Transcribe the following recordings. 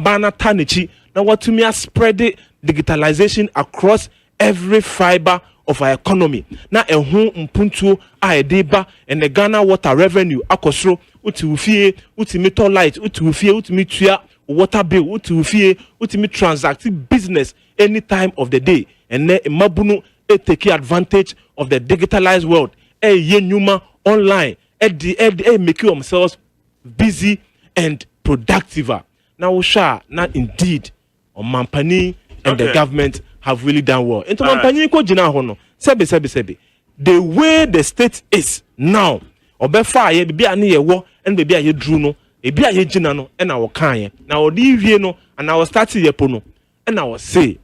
bana tanichi na watumi spread digitalization across every fiber of our economy. Na ehun mpuntu a edeba and the Ghana water revenue akosro uti ufie uti meter light uti ufie uti mitua water bill uti ufie uti mi transact business any time of the day and ne mabunu take advantage of the digitalized world yenyuma online make themselves busy and productive. Now sha not indeed on Mampani and the government have really done well. Into Mampani ko jina hono sebi the way the state is now obefa ye bibia ne ye wo and bibia ye dru no ebia ye jina no and our kan na odi wie no and our start ye po no and I will say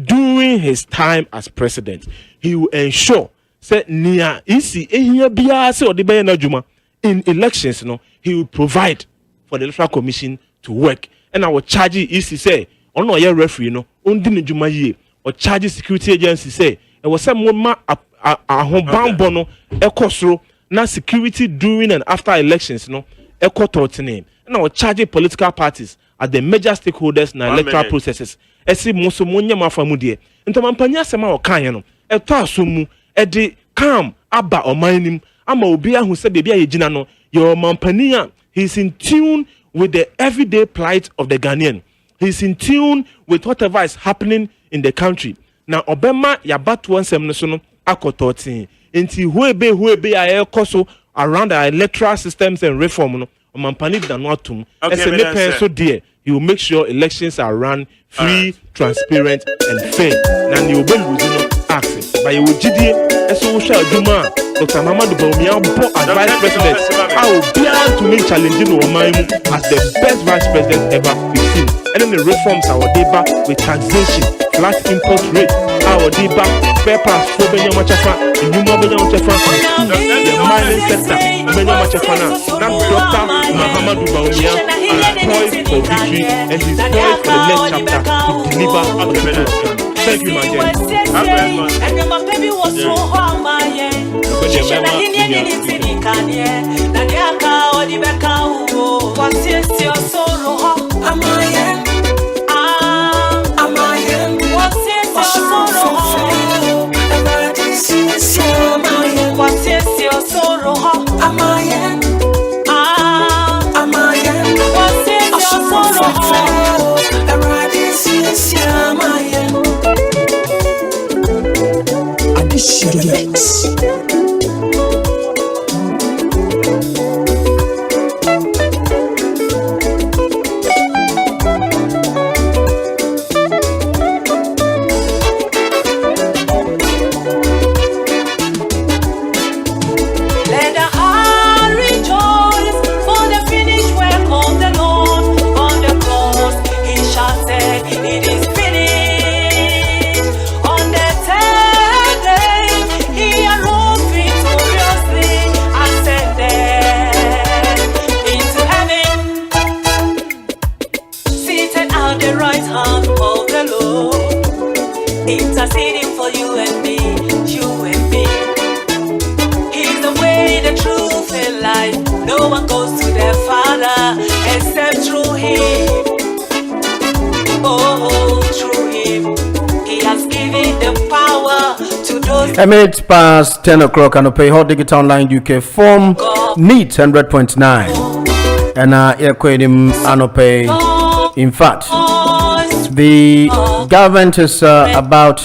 during his time as president he will ensure say nia isi ehia bia say odi be na djuma in elections no he will provide for the electoral commission to work and I will charge isi say ono ye referee no ondi ne djuma yie or charge security agency say e was some ma ahobambo no ekosoro na security during and after elections no ekototene and I will charge political parties as the major stakeholders na electoral processes esi muso munya mafamu de nto mampanya sema o kan no eto asomu e de calm aba omanim ama obi ahu se bebia ye gina no your mampania he's in tune with the everyday plight of the Ghanaian. He's in tune with whatever is happening in the country. Now obema yabat one semnesono akototin enti huebe aye koso around the electoral systems and reform no mampani danoatum ese ne penso dear he will make sure elections are run free, transparent and fair. Na ni obe losing access by you gidi eso sha juma Dr. Mamadou Bawumia bo as vice president I will be able to make challenging Omaimu as the best vice president ever we've seen. And then the reforms our deba with taxation, flat import rate, our deba fair pass for Benya Machafa, the new Benya Machafa, the mining sector, Benya Machafa. Now Dr. Mamadou Bawumia is poised for victory and he's poised for the next chapter to deliver on the people. Thank you, my dear. And my baby was so hard, my Minutes past 10 o'clock and pay Hot Digital Online UK form NEET 100.9 and Equadim Anope. In fact, the government is about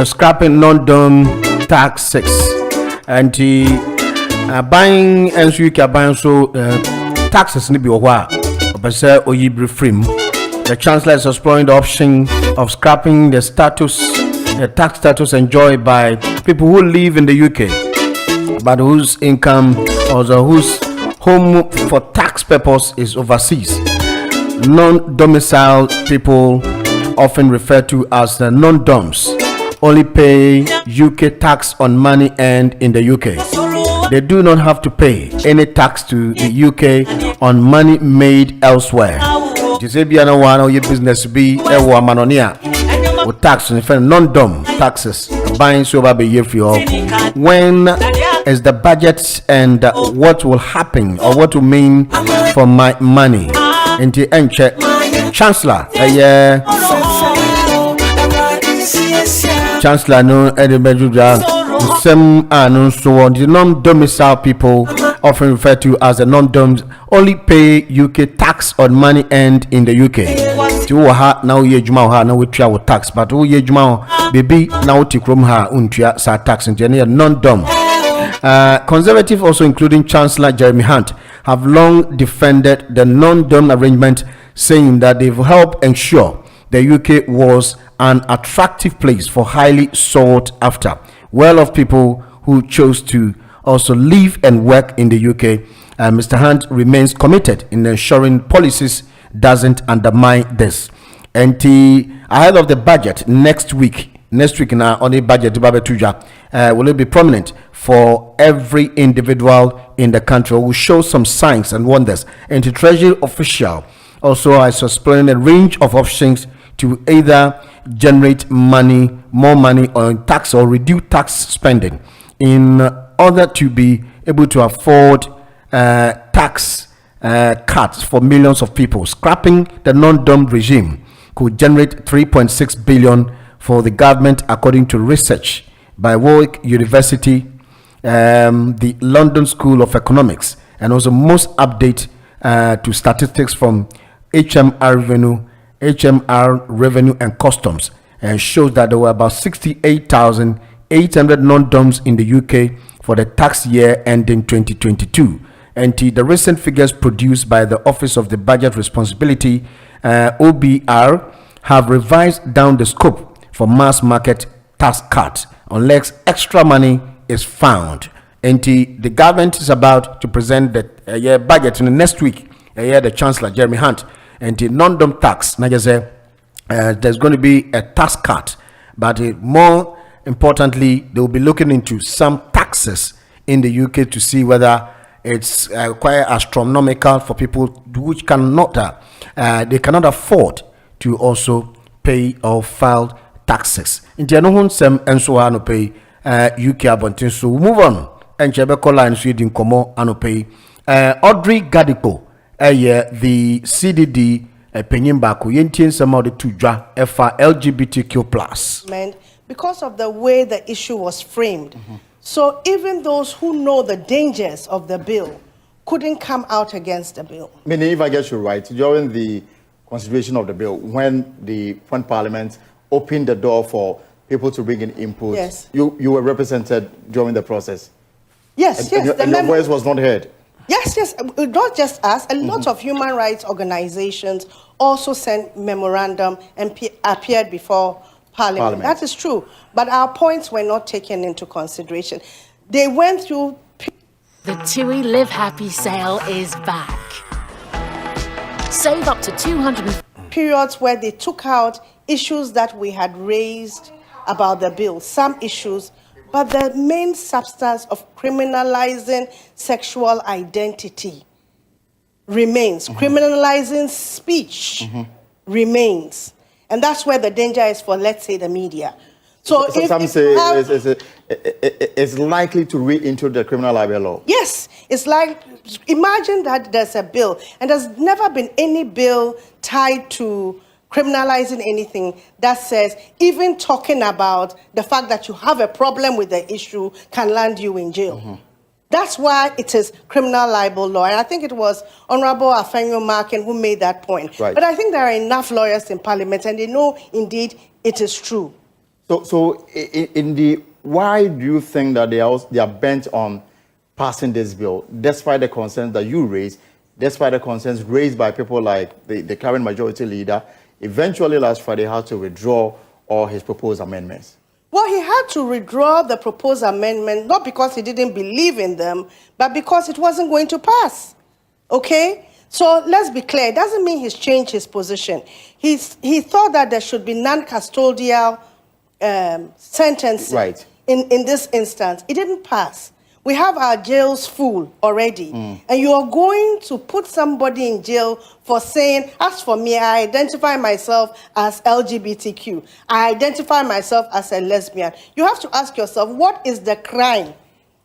scrapping non-dom taxes and buying and so you can buy so taxes ni bi owa obese oyibri frame. The chancellor is exploring the option of scrapping the tax status enjoyed by people who live in the UK but whose income or whose home for tax purpose is overseas. Non-domiciled people, often referred to as the non-doms, only pay UK tax on money earned in the UK. They do not have to pay any tax to the UK on money made elsewhere. Gisebiana one your business be ewa manonia or tax on non-dom taxes buying so be year for when is the budget and what will happen or what will mean for my money into check Chancellor, Chancellor no Edinburgh some so the non-domicile people, often referred to as the non-doms, only pay UK tax on money earned in the UK. To ha now ye juma ha now we try tax, but oh ye juma baby now tikrom ha untria sa tax and non-dom. Conservative, also including Chancellor Jeremy Hunt, have long defended the non-dom arrangement, saying that they've helped ensure the UK was an attractive place for highly sought after well-off people who chose to also live and work in the UK. Mr. Hunt remains committed in ensuring policies doesn't undermine this. And ahead of the budget next week now on the budget will it be prominent for every individual in the country, will show some signs and wonders. And the Treasury official also is exploring a range of options to either generate more money on tax or reduce tax spending in order to be able to afford tax cuts for millions of people. Scrapping the non-dom regime could generate 3.6 billion for the government, according to research by Warwick University, the London School of Economics, and also most update to statistics from HMR Revenue and Customs, shows that there were about 68,800 non-doms in the UK for the tax year ending 2022. And the recent figures produced by the Office of the Budget Responsibility, OBR, have revised down the scope for mass market tax cuts unless extra money is found. And the government is about to present the year budget in the next week. The Chancellor Jeremy Hunt, and the non-dom tax, there's going to be a tax cut, but more importantly, they will be looking into some taxes in the UK to see whether it's quite astronomical for people which cannot they cannot afford to also pay or file taxes. In the some and so on pay UK abontin. So move on and Chebeko line Sweden Komo and pay Audrey Gadipo. The CDD opinion back yentin some of the two LGBTQ plus because of the way the issue was framed. So even those who know the dangers of the bill couldn't come out against the bill. Meaning, if I get you right, during the consideration of the bill, when Parliament opened the door for people to bring in input, yes, you were represented during the process. Yes, and your voice was not heard. Yes, not just us. A lot of human rights organizations also sent memorandum and appeared before Parliament. That is true. But our points were not taken into consideration. They went through... The TUI Live Happy sale is back. Save up to 200... periods where they took out issues that we had raised about the bill, some issues, but the main substance of criminalizing sexual identity remains. Criminalizing speech remains. And that's where the danger is for, let's say, the media. So some say it's likely to reintroduce the criminal libel law. Yes, it's like, imagine that there's a bill, and there's never been any bill tied to criminalizing anything that says even talking about the fact that you have a problem with the issue can land you in jail. That's why it is criminal libel law. And I think it was Honorable Afenyo Markin who made that point. Right. But I think there are enough lawyers in Parliament and they know indeed it is true. So why do you think that they are bent on passing this bill, despite the concerns that you raised, despite the concerns raised by people like the current majority leader? Eventually last Friday had to withdraw all his proposed amendments. Well, he had to withdraw the proposed amendment, not because he didn't believe in them, but because it wasn't going to pass. Okay? So let's be clear. It doesn't mean he's changed his position. He thought that there should be non-custodial sentencing in this instance. It didn't pass. We have our jails full already. And you are going to put somebody in jail for saying, as for me, I identify myself as LGBTQ. I identify myself as a lesbian. You have to ask yourself, what is the crime?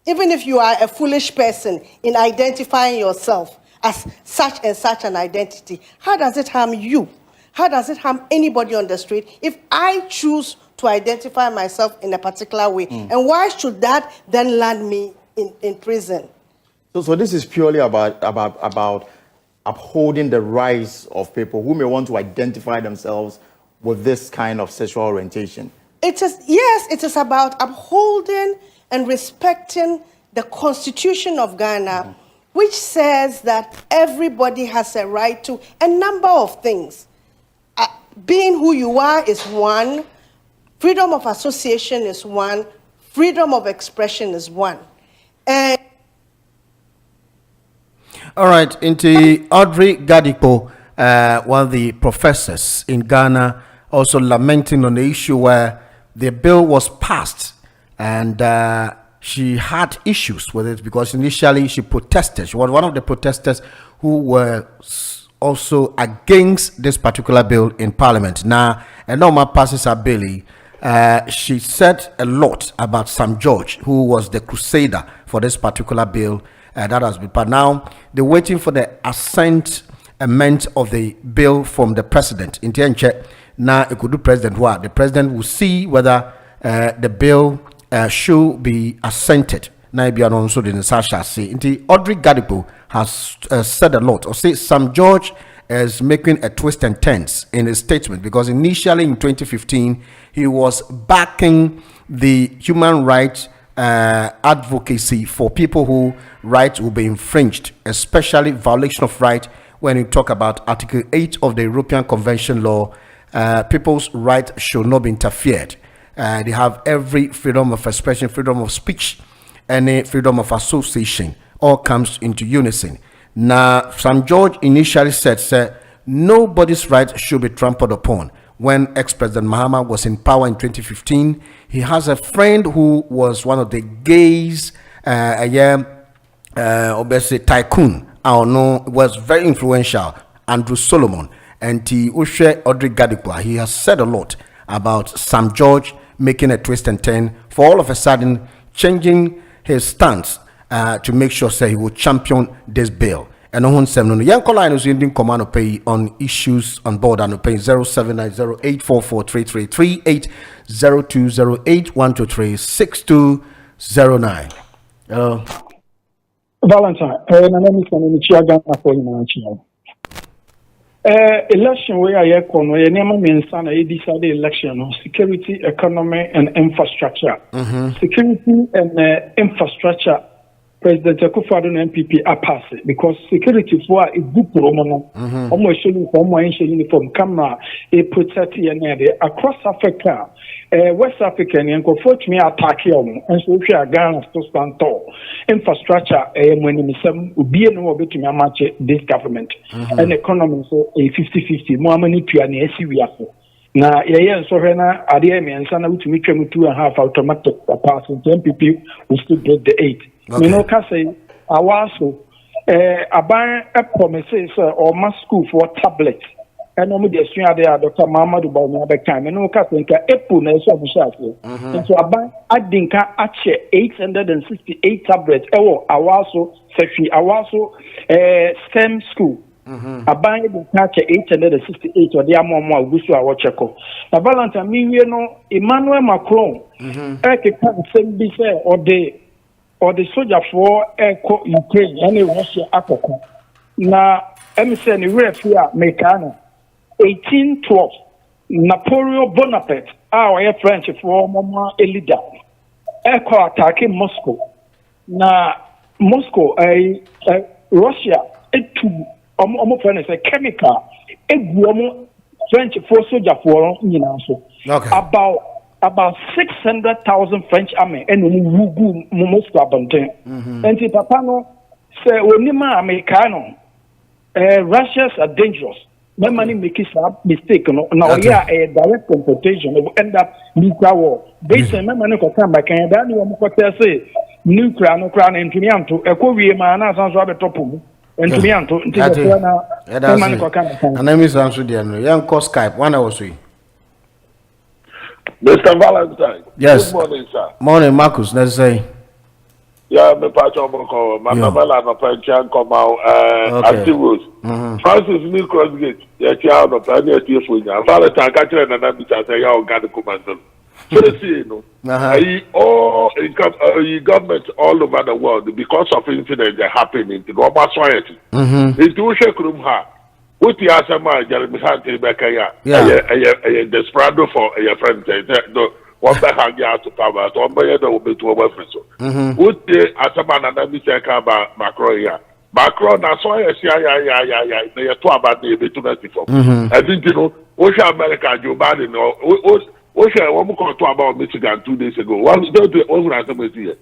Even if you are a foolish person in identifying yourself as such and such an identity, how does it harm you? How does it harm anybody on the street if I choose to identify myself in a particular way? And why should that then land me in prison? So this is purely about upholding the rights of people who may want to identify themselves with this kind of sexual orientation. It is about upholding and respecting the Constitution of Ghana, which says that everybody has a right to a number of things. Being who you are is one, freedom of association is one, freedom of expression is one. And all right, into Audrey Gadipo, one of the professors in Ghana, also lamenting on the issue where the bill was passed and she had issues with it because initially she protested. She was one of the protesters who were also against this particular bill in Parliament. Now, Enoma passes her bill. She said a lot about Sam George, who was the crusader for this particular bill. That has been, but now they're waiting for the assent amendment of the bill from the president. In the end, now it could do president. What the president will see whether the bill should be assented. Now, be also the Sasha say. The Audrey Gadipo has said a lot. Or say Sam George is making a twist and turns in his statement because initially in 2015 he was backing the human rights advocacy for people who rights will be infringed, especially violation of right. When you talk about Article 8 of the European Convention law, people's rights should not be interfered. They have every freedom of expression, freedom of speech, and freedom of association. All comes into unison. Now, Sam George initially said, nobody's rights should be trampled upon. When ex-President Mahama was in power in 2015, he has a friend who was one of the gays, obviously tycoon. I don't know, was very influential, Andrew Solomon. And Ushe Audrey Gadipo, he has said a lot about Sam George making a twist and turn, for all of a sudden changing his stance to make sure he will champion this bill. And on the young line is in command pay on issues on board and pay 0790-844-3338 0208-123-6209. Valentine, my name is Ghana for election where I come, where name means I decided election security, economy, and infrastructure. Security and infrastructure. President Akufo-Addo and MPP are passing because security for a good promo. Almost showing from one uniform camera, a protect across Africa, West Africa, and unfortunately attack you. And so if you are Ghana to stand tall, infrastructure, when some will be no bit to match this government and economy so a 50-50. More money to an SCV. Now, so when I and son to meet 2.5 automatic passing, MPP will still break the 8. Me no can say awaso aban promises or mass school for tablet and no me dey sua there Dr. Muhammadu Bawumia be kan me no ka think April na so bushafo so aban adinka ache 868 tablets ewo awaso sefi awaso STEM school aban adinka ache 868 or dey amomo agusu a wo cheko na Valentine mi wie no Emmanuel Macron ke kan sem bi say or the soldier for Ukraine and Russia akoko na emisen ref here mekano 1812 Napoleon Bonaparte our French for mama a leader attacking Moscow na Moscow Russia etu omo friend say chemical eguomo French for soldier for so about 600,000 French army and Wugu Moscow Abonten. And the Papa no say Onima Americano Russians are dangerous. No money makes a mistake. Now yeah, a direct confrontation will end up nuclear war. Based on my money for come back and then you say nuclear no crown and Timianto, a Korea man as on the top of and Timianto. And I miss answer the young cost Skype 1 hour 3. Mr. Valentine. Yes. Good morning, sir. Morning, Marcus. Let's say. Yeah, me patch on Boko, Matabella, no Panchan, come out, Anti-Rose. Francis New Crossgate, your child of Pioneer Tiafunya, Valentine Catcher and Anabita, say, oh, got the command. So, you know, all governments all over the world, because of incidents that happen in the global society, it's to shake room ha. With the Asama, Jeremy Hunter, Becca, a desperado for a friend, one back hang out to power, one by the way to a weapon. With the Asama and Mr. Macron, Macron, I saw a they are 2 about the 24. I think, you know, Ocean America, Joe Biden, or one call to about Michigan 2 days ago. One don't do over as a here.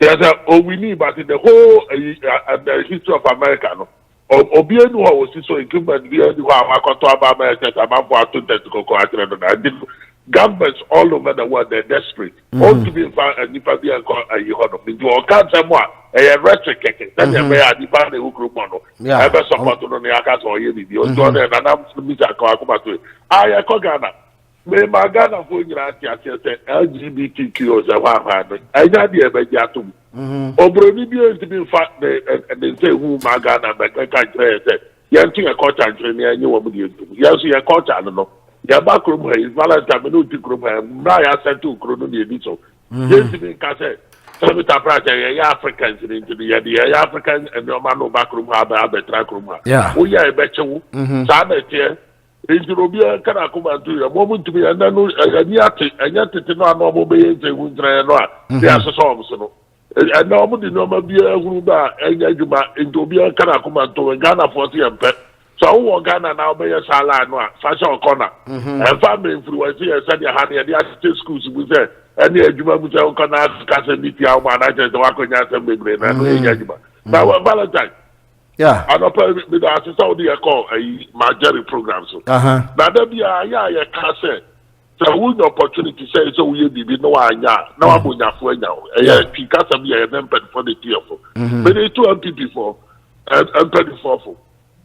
There's a we need, but in the whole the history of America, no. Obienu was so equipment we do have about America about to go governments all over the world they're desperate. All to be found and if I be a can't say more a rhetoric then they may have the who group mono. Ever support on the Akas or Yemi, and I'm to meet a Kakumato. I Ghana. May my Ghana for LGBTQ as a one. I got the Abajatum. Obronibi to be fat and they say who my Ghana, but I can't say, Yanting a culture and you want me to. Yes, you are culture, I don't know. Your backroom is Valentine, no room, Maya sent to Chrono the Editor. Yes, to be cassette. Some of the Africans into the African and your man backroom have a track room. Yeah. We are a better Sabbath here. Into Robia can I come and do a moment to be and then and yet to know normal beings they would try and not. They are so. And nobody no be a Ruba and Yajuma into Bia can I come and do a Ghana 40 and pet. So Ghana now be a salad, fashion corner. And family influence here said you had the assistant schools with her. And the Juma was on Kana Casamiti, our manager, the Wakonia and Yajuma. Now, Valentine. Yeah. And with the assistant, they call a majority program. So, now there be a cassette. So, with the opportunity say, so we be no one, now I'm going to for now. Because I'm here, for the tearful. But they 2 MPP for and 34 for.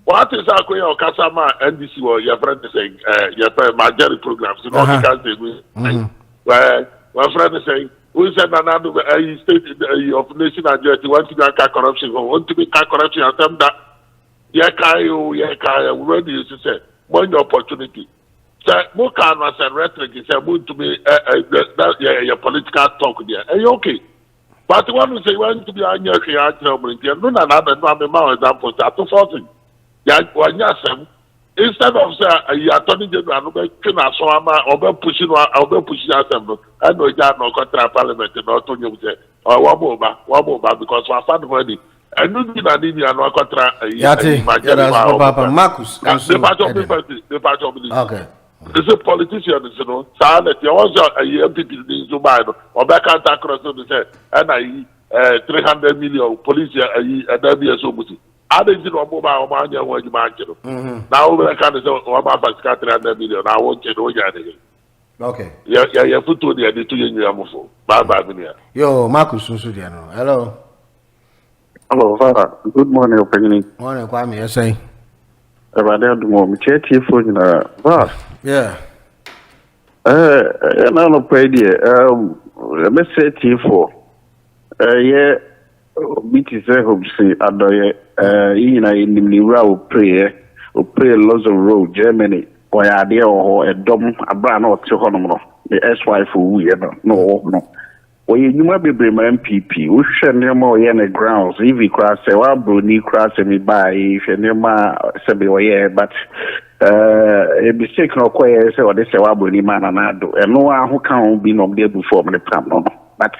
What is our way of Kasama NDC or your friend saying, your majority programs? You know, you can't say, well, my friend is saying, we said another state of nation and you want to be corruption, want to be corruption, and them that, already used to say, one opportunity. So, more canvas and rhetoric is about to be your political talk there. Are you okay? But the one who say, want to be on your no another, no examples, that's 14. Instead of saying, attorney general, or pushing assembly, I know that no contract parliament and not to say, or one more, because we found money. I knew that in no contract. Marcus, the part of the okay. It's a politician, you know. So that you also a MPP needs to buy, or back at across the say, and 300 million police and then be a so much. I didn't know about Omania when you market. Now we can say, oh, about 300 million. I won't you know anything. Okay. Yeah, put to the 2 years. Bye. Yo, Marcus Susudiano. Hello. Hello, Father. Good morning, opinion. Morning, Kwame. Yes, say. About that, more chat here for you. Yeah. And I'm not paid here. Let me say to you for. Yeah. BT say hope see adoye in the rural prayer lots of road Germany or idea or a dom a brand or two the ex-wife who no you might be bring MPP we share near more in the grounds if you cross say well bruni cross me by if you near my but a mistake no quite say what they say well bruni man and I do and no one who can't be no there before me the but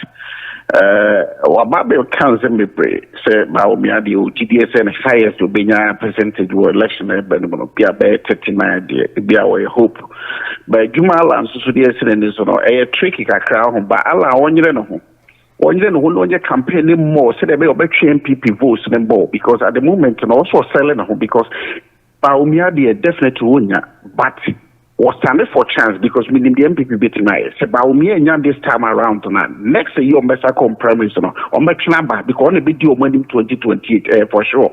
Wababe council me pray say Baumia the GDSN highest to be percentage election Benjamin Pia 39 be our hope. But Jumala and Sudia is a tricky crowd, but Allah one year no. 1 year no campaigning more, so they may be MPP votes than more because at the moment and also selling because Baumia the definitely win but was standing for chance because we need the MPP beating my about me and this time around tonight. Next year, you'll mess up compromise on my number because only be due money 2028 for sure.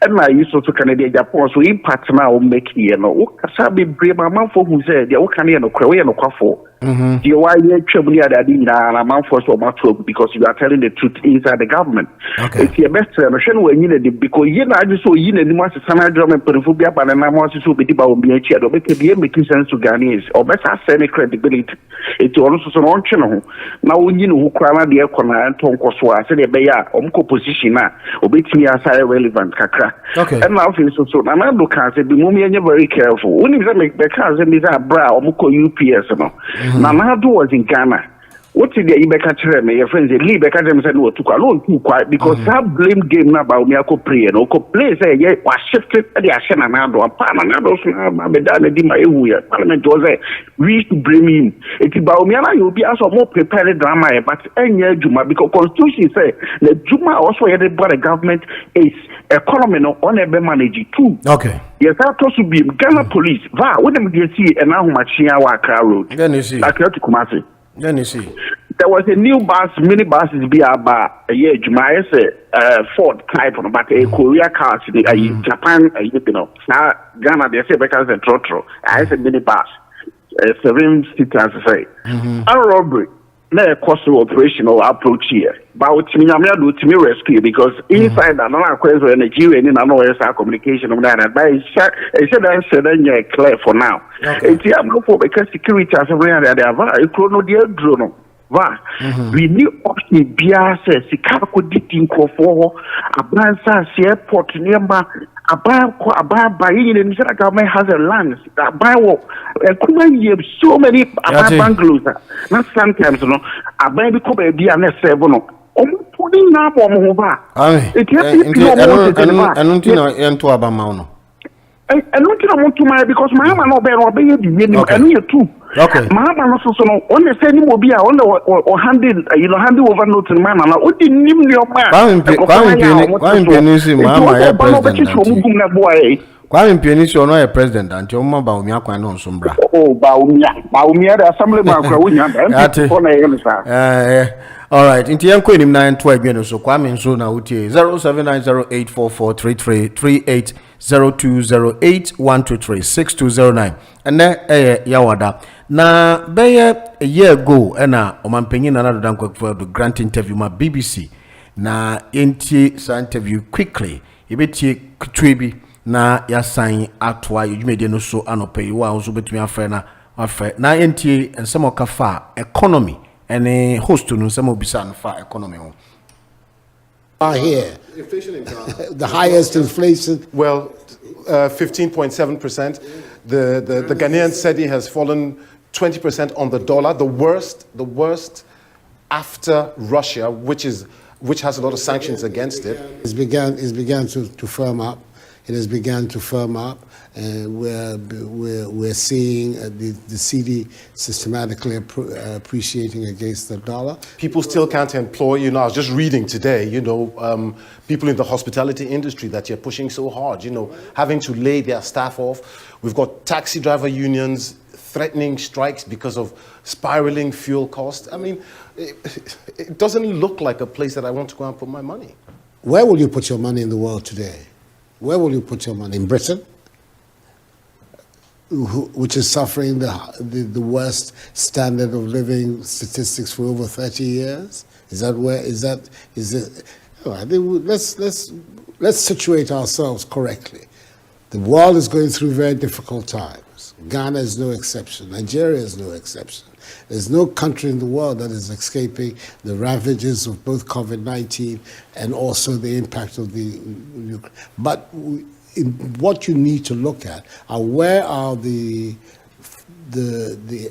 And I used to Canada, Japan, so impact now make here no. Kasabi brave my man for who said, yeah, what can you no Korea no quaffo. The why you trouble here that in a man for so much because you are telling the truth inside the government. Okay. It's your best machine when you need it because you know I just saw you need much sana drum and perfume and I'm also so bit about me a chair or make sense to Ghanaians or better send credibility. It's also so on channel. Now when you know who crana the corner and Tom Koswa said a bear or position now or bit me as relevant kakra. Okay. And now so and I look at it the moment you're very careful. When you make the cars and these are bra or UPS no. Now was in Ghana. What did you catch me? Your friends, Lee Beckham said, no, took alone too quiet because that blame game now about me. I could play and play say, yeah, was shifted at the Ashen and Ando, and Panado, Parliament was we to blame him. It's about me, and you'll be also more prepared drama, but any Juma because Constitution say the Juma also headed by the government is economy no on a manage too. Okay. Yes, I thought to be Ghana police. Va, what them get see and now Machia Waka Road. Then you see. Like to Kumasi. Then you see. There was a new bus, mini buses be about a year. Jumaya say Ford type, but a Korea cars, Japan, you know. Now Ghana they say because a trotro. I say mini bus, 7 seaters say. A robbery. Na cost operational approach here. But what me am do to me rescue because inside that no question Nigeria in no communication of that. But it said clear for now. It's no for because security as everywhere they have a chrono dear drone. We need option bia says sika ko ditin ko for abansa airport nearby about in the government has a land that buy so many bungalows. Not sometimes no I buy because be an S7 putting now I don't to my because my mama no bear or be and too. Okay. My mama so no on the same will be or handle handle over notes and man and what didn't name your man. Kwame Pianisi or no a president and your mama Baumia Kwan on Sombra. Oh, Baumia, the assembly all right, in the Queen 912 so Kwame so now 079084433338 02081236 and then Yawada. Na be a year ago and Omanpenyin another than quick for the grant interview my BBC. Na inti sa interview quickly. Ibeti Kutwebi na ya sign atwa yumede no so anope wa also betumi afre na inti and some okafa economy and host no some obisa no fa economy ho. Here, inflation in Ghana. The highest inflation. Well, 15.7%. The Ghanaian cedi has fallen 20% on the dollar. The worst after Russia, which has a lot of sanctions against it. It's began to firm up. It has begun to firm up, and we're seeing the cedi systematically appreciating against the dollar. People still can't employ. I was just reading today. People in the hospitality industry that you're pushing so hard. Having to lay their staff off. We've got taxi driver unions threatening strikes because of spiraling fuel costs. I mean, it doesn't look like a place that I want to go and put my money. Where will you put your money in the world today? Where will you put your money? In Britain, which is suffering the worst standard of living statistics for over 30 years? Is it? Oh, I think let's situate ourselves correctly. The world is going through very difficult times. Ghana is no exception. Nigeria is no exception. There's no country in the world that is escaping the ravages of both COVID-19 and also the impact of the Ukraine. But what you need to look at are where are the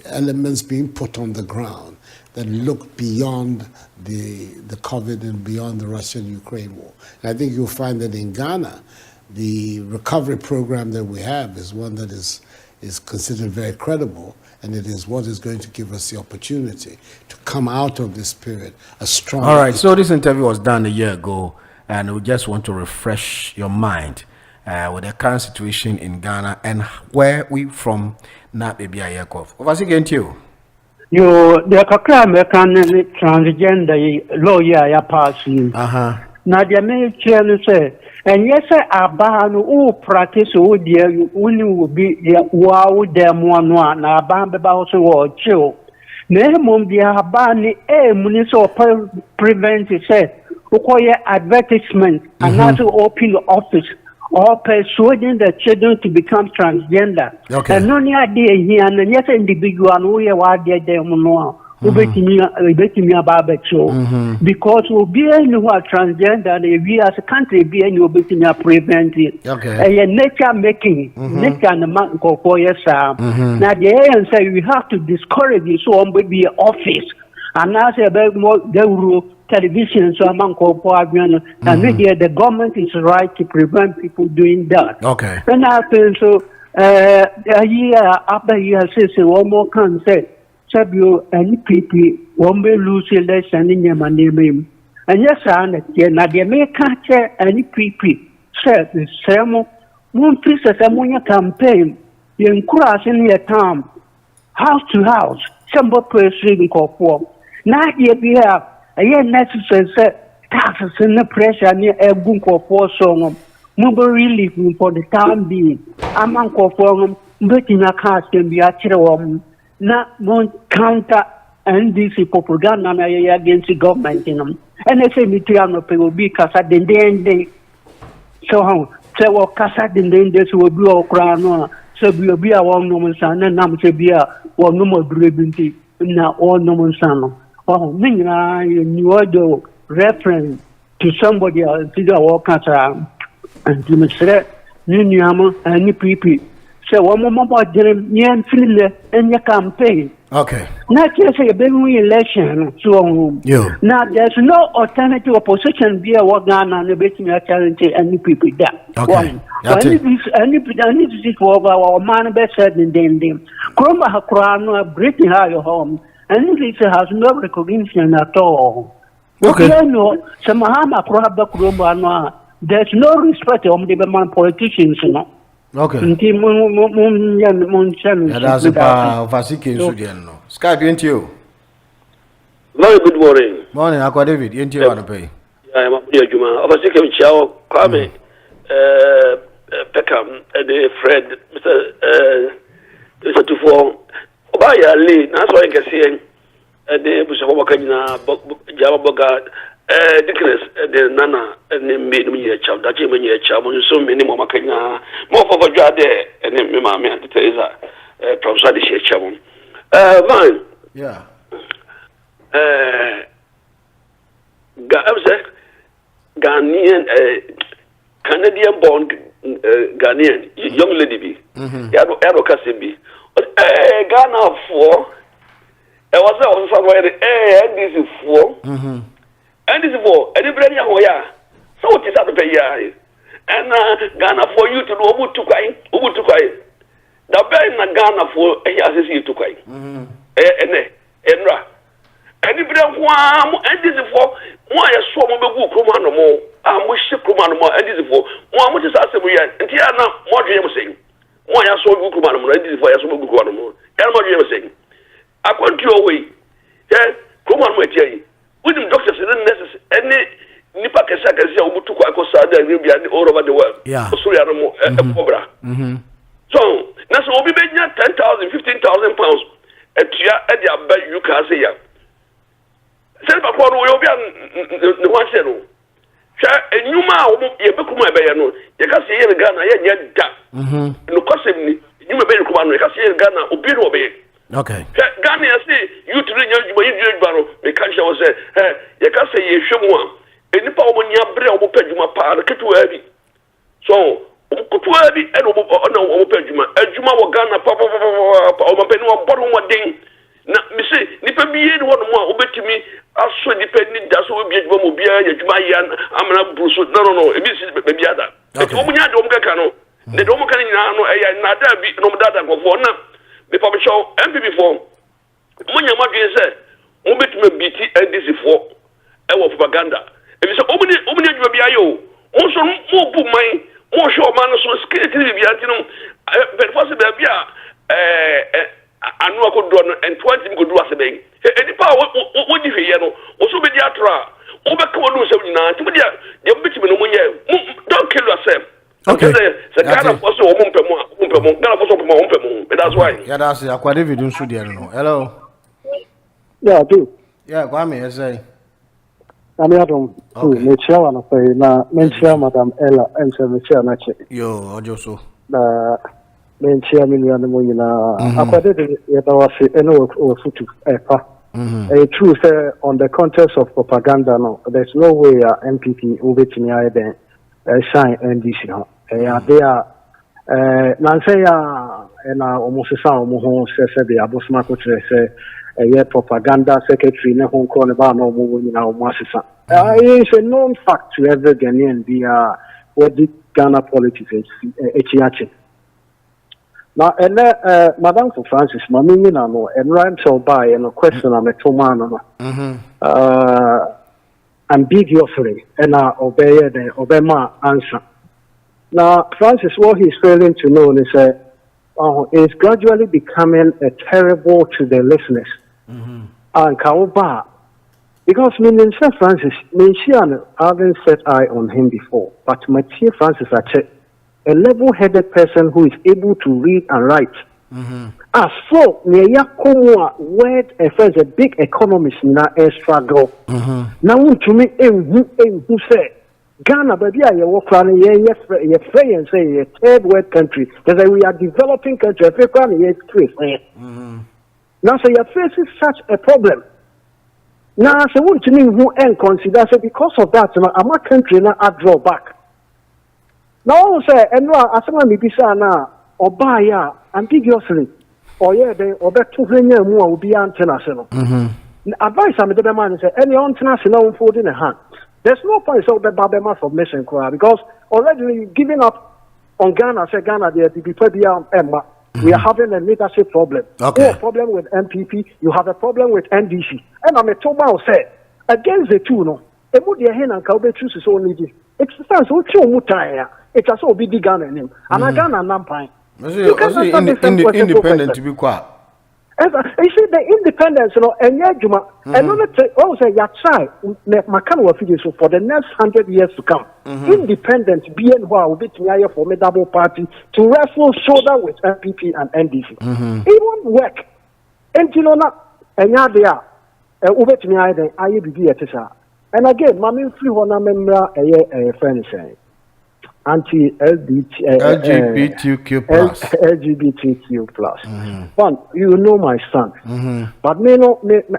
elements being put on the ground that look beyond the COVID and beyond the Russian-Ukraine war. And I think you'll find that in Ghana, the recovery program that we have is one that is considered very credible, and it is what is going to give us the opportunity to come out of this period a strong. All right, so this interview was done a year ago, and we just want to refresh your mind with the current situation in Ghana and where we from now, baby, I off. What's again to you? The Kakra American transgender lawyer, ya passing. Now, the American say, and yes, Aban who practice would be will be wow, them one, now Bamba also or chill. Nehemum dia bani muniso prevent say ukoye advertisement and also open office or persuading the children to become transgender. Okay. And no idea here and yes individual no we are there no ubetimi ababecho because we be who are transgender and we as a country be any ubetimi prevent it. Okay. Nature making nature and man ko yes now the say we have to discourage this one be office and now say about more the television so among and maybe the government is right to prevent people doing that. Okay. And I feel so a year after year says one more can say Sabio any people one may lose election in your name. And yes, I understand. Now they may catch any people say the same one piece of ammonia campaign in crossing your town house to house. Somebody pursuing corporate. Now you have a necessary taxes and the pressure near a book of four song. Mobile relief for the time being. Among corporate, but in a cast can be actually not one counter and this propaganda against the government in them. And they say Mitiano will be Casa de Day. So how? So Casa de Day will be all crown. So we will be a one woman son and I'm to be a one number breathing now all woman son. Oh, me, you are reference to somebody else to the workers and to Mr. Ninyama and the people. So one more about them, Yan Philip and your campaign. Okay. Not just a big election. So now there's no alternative opposition via what Ghana and the betting challenge any people there. Okay. Any this is for our man better than them. Chroma Hakrano, Britain higher home. And this has no recognition at all. Okay. No, some Mahama Kraba there's no respect of the politicians, you know. Okay. That's a Vasiki Sudiano. Skype into you. Very good morning. Morning, Aqua David. Into you on the pay. I am up here, Juma. Vasiki Chow, Kwame, Peckham, and Fred, Mr. Tufo. Obaya Lee, that's why I can see the Busawakana, Java Bogart. Dickness, the Nana, and then made me a child, that you mean a child, when you so many more Makana, more of a jar there, and then Mamma and Teresa, Professor Chabon. Vine. Yeah. Ghanaian, Canadian born Ghanaian, young lady be. Yado Casimbi. Ghana 4. I was also somewhere, and this is 4. And this is for anybody who ya. So what is that to pay ya? And Ghana for you to know Ubu to quay. The bear in Ghana for a year to quay. Anybody who and this is for why a swam of a book, Romano more. I wish Romano more, and this is for one which is as we are. And here now, what do you saying? Why I saw book Romano, and this is for a small book Romano. And what do you saying? I want your way. Yeah, come on, wait here. With the doctors, necessary any Nipa Kesa Ubutu Kwakosada Arabia all over the world. Yeah. So that's all be 10,000, 15,000 pounds at the bet you can say. Send back one will be the one said, and you ma, you become my bayano. You can see in Ghana yet that. No possibly, you may be required. You can see in Ghana, Obino. Okay. Ghana say you to you baro me can say you can say you show one any power when you bring up Pejuma power to heavy. So Kutuabi and Pejuma, Ejuma Ghana papa or Benua bottom one thing. Now, me say, Nipa be one more obey to me, as so depending that's what we be Mobia, Jumayan, Amana Bruce. No, it is baby other. Okay. Omunya don't get cano. The Domocan no, I nada be no data go for now. The public show MPP form. Munya Madri said, Mobit me BT and this is for our propaganda. If it's a Omni Bio, also more book mine, more show man, so scarcity Viatino, but possibly I know I could do and 20 could do as a bank. Any power, what if you know, also be the Atra, overcome 79, the bitumen, don't kill yourself. Okay. That's why. Yeah, that's it. Aqua David, don't shoot the hello. Yeah, I do. Yeah, Kwame, I say. I'm here to me chair and say na me chair Madam Ella and say me chair na che. Yo, ojo so. Na me chair me ni anu nyina. Akwade de ye ba wase eno o futu epa. It's true say on the context of propaganda no, there's no way MPP will be tini then shine NDC no. They are nan say na almost sound mo say the abosma ko say a propaganda secretary na Hong Kong ba no mo nyina o masisa. It's a known fact to every Ghanaian what the Ghana politics is. Now, and Madam Francis, Mammy, no, and Ramsel by and a question I'm a Tomano ambiguously, and I obey my answer. Now, Francis, what he's failing to know is is gradually becoming a terrible to the listeners. And Kaoba, because meaning Francis, I haven't set eye on him before, but Matthew Francis, I checked. A level-headed person who is able to read and write. As for word affairs, a big economist na a struggle. Now, to me, who say Ghana, baby, you walk around you're free and say a third world country. Because we are developing country. Now, so you're facing such a problem. Now, so what to me who and consider so because of that, I'm a country now I draw back. Now, say, and as someone may be saying now, or buy ambiguously, or they or bet 200 more will be international. Advice I'm the man is any international food in a hand. There's no point so the Babema submission because already giving up on Ghana, say Ghana, we are having a leadership problem. Okay. You have a problem with MPP, you have a problem with NDC. And I'm a Toba say against the two, no, it would be a hen and Kaube chooses only this. It's so much. It's also big Ghana name. And I Ghana Nampai. Independent to be quiet. You see the independence, and Yajuma, and also Yatsai, Makano figures for the next 100 years to come. Independent being will be a formidable party to wrestle shoulder with MPP and NDC. It won't work. And you know, and Yadia, Ubet me, I be at Tessa. And again, Mammy Free Hona member, a friend saying. LGBTQ plus. LGBTQ plus. One, you know my son, but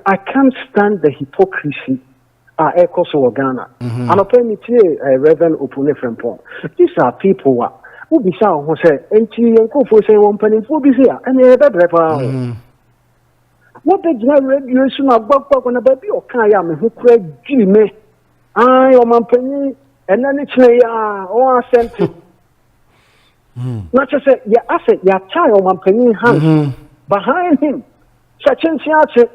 I can't stand the hypocrisy. Echoes of Ghana, and apparently, Reverend Opune Frempong. These are people who be sound who say, "Enti and for say one penny for this year," and they better. What the generation of Bob on a baby or Kayam who create Jimmy? I am a penny. And then it's or sent to not just say, yeah, I said, yeah, child, one penny hand behind him. Such and such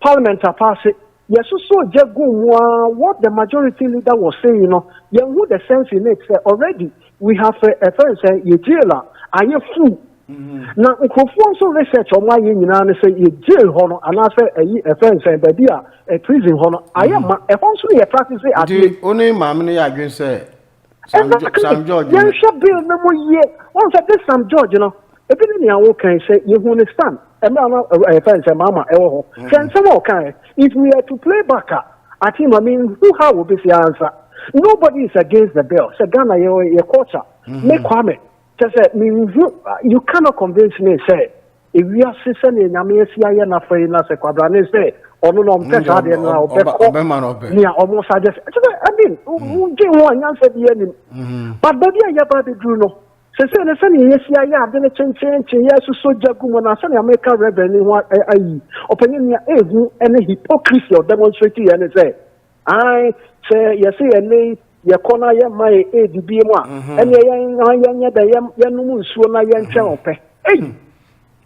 parliament are passing. Yes, so what the majority leader was saying, who the sense in it already we have a friend say, you jailer, are you fool? Now, if you also research on my union and say, you jail honor, and I say, a friend say, baby, a prison honor, I am also a practice. Only Mammy, I can say, Sam George. You should be no more yet. Once I did some George, a bit in your can say, you understand. And a friend say, Mama, can someone can. If we are to play back, I think, who will be the answer? Nobody is against the bill. Say, Ghana, you're a quarter. Make comment. Just you cannot convince me, say, if we are sitting in Yamia and afraid as a quadrant, say, or no, almost I just, I mean, who do one answer the enemy? But baby, I have the Bruno. Say, the sunny, yes, I have been a change, yes, so Jaguman, I send American revenue, what I opinion, and hypocrisy of demonstrating and say, I say, yes, and your corner, my ADB1, and Yanumu, Swana Yan Hey,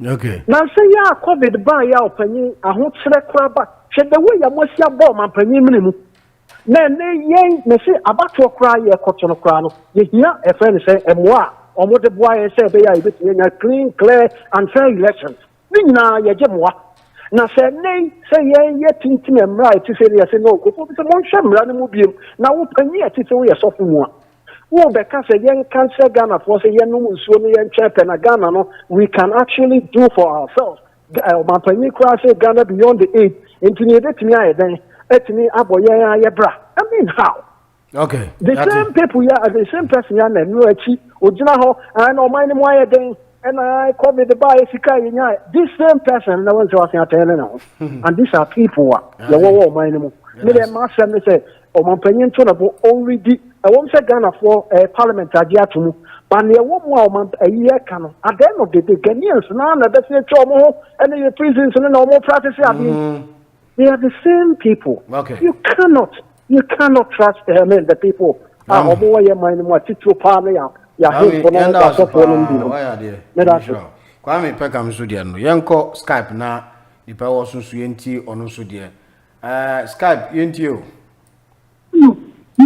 okay. Now say, ya COVID by your penny, I won't select crab, said the way you must have bomb and penny minimum. Then they may say about to cry a cotton of crown. You hear a friend say, and moi, or what the boy say, they are between a clean, clear, and fair elections. Now, ya Jemwa. Now say nay, say yet in him right to say yes and no, go for the one sham running mobile. Now open yet it's away a sophomore. Oh, because a young cancer Ghana for a young swimming and chap and a Ghana, we can actually do for ourselves. My penny cross Ghana beyond the age Into the bit then, etini aboya yebra. I mean, how? Okay. The same people here are the same person here, and no achi, Ojinaho, and no mind why then, and I call me the bicycle. This same person, no one's talking at now. And these are people, the war minimum. Many master say, or my opinion, already, I won't say Ghana for a parliament idea to me. But near 1 moment a year can at the end of the day, Ghanaians now that's the trauma and the prisons and no more practice. They are the same people. Okay. You cannot trust the people. More mind what to parley. Kwame Pekam Sudian, Yanko Skype na the power so suenti or no sudia. Skype, you. You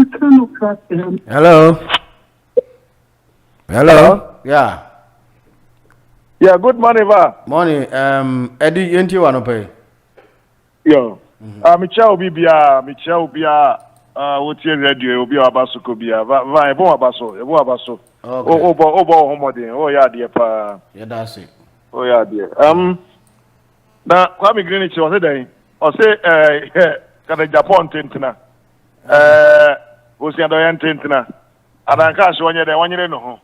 cannot trust them. Hello. Yeah. Yeah, good morning, Va. Morning. Eddie, you want to pay? Yo. Michelle Bibia, what's your radio? Be Abasuko Bia. Va, Ebo Abaso. Obo Homodin. Oh, yeah, dear. Yeah, that's it. Oh, yeah, dear. Now, Kwame Greenwich was today. Or say, can a Japan tintina? Was the other tintina? And I can't show you the 1 year no.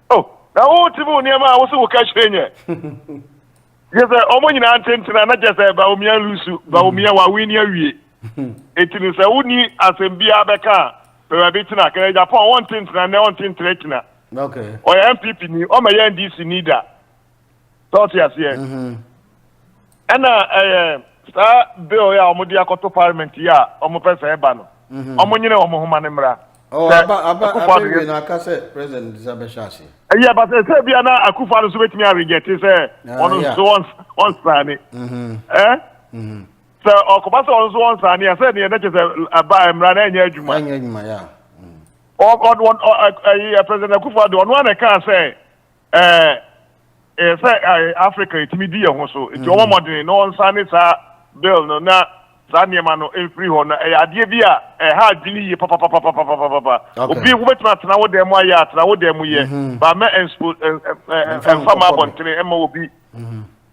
Oh, now what you near my also catch in. Yes, Omon tintina, not just a Baumia Lusu, Baumia Wawinia. It is a Uni as in Bia Beka, Rabitina, can I Japan 1 tintina and 1 tintina. Okay. Or MPP new, or my NDC neither. Thought yes, yes. And star bill ya omodia koto parliament ya omo pesa ebano omo nyine omo homa ne mra oh aba we na ka say president Zabeshashi yeah but say bia na akufa no so betimi a reject say one so one sane so okobasa on so one sane say ne na say aba mra na anya adwuma ya president akufa do one can say say Africa itimi di ho so iti omo modern no on sane sa bill no na Zaniema no free ho na ade bia ha dili papa obi wo betuma tena wo dem aya tena wo dem ye ba me fama bontene ema obi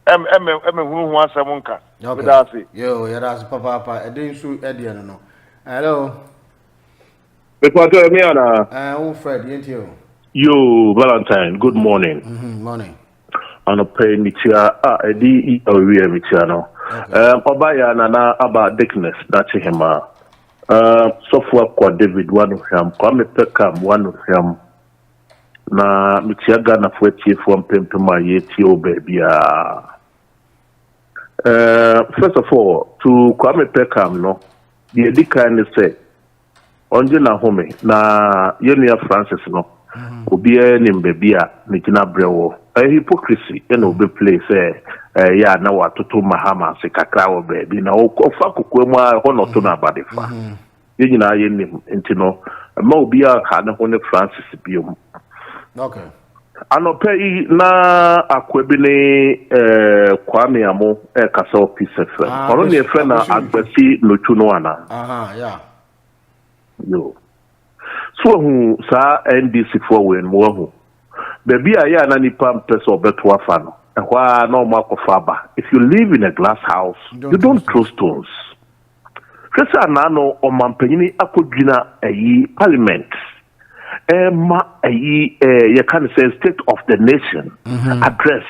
hunu hu asem nka okay yo ya das papa eden su ede no hello because me ana who Fred yentio yo Valentine good morning morning ana pay mitia edi owie mitia no Obaya nana about dickness that's him software kwa David one of him Kwame Pekam one of him na mitiaga na fwetie fo mpempema yeti o baby first of all to Kwame Pekam no the edika say onje na home na yenia Francis no obi ni mbebia ni kina brewo hypocrisy and obe play say ya na watoto mahama se kakra wo baby na ofa kokomu a hono to na badefa ye nyina ye nim enti no ma obi a ka na ho ne Francis biom okay anope na akwabi ne Kwame amo kasa officer friend ono ne friend na agbasi lotu no ana yeah yo so hu sa NDC for when mo hu baby aya na nipa mpese obeto afa no if you live in a glass house, you don't throw stones. Kesa nano o mampanyini akodwina parliament. You can say state of the nation address.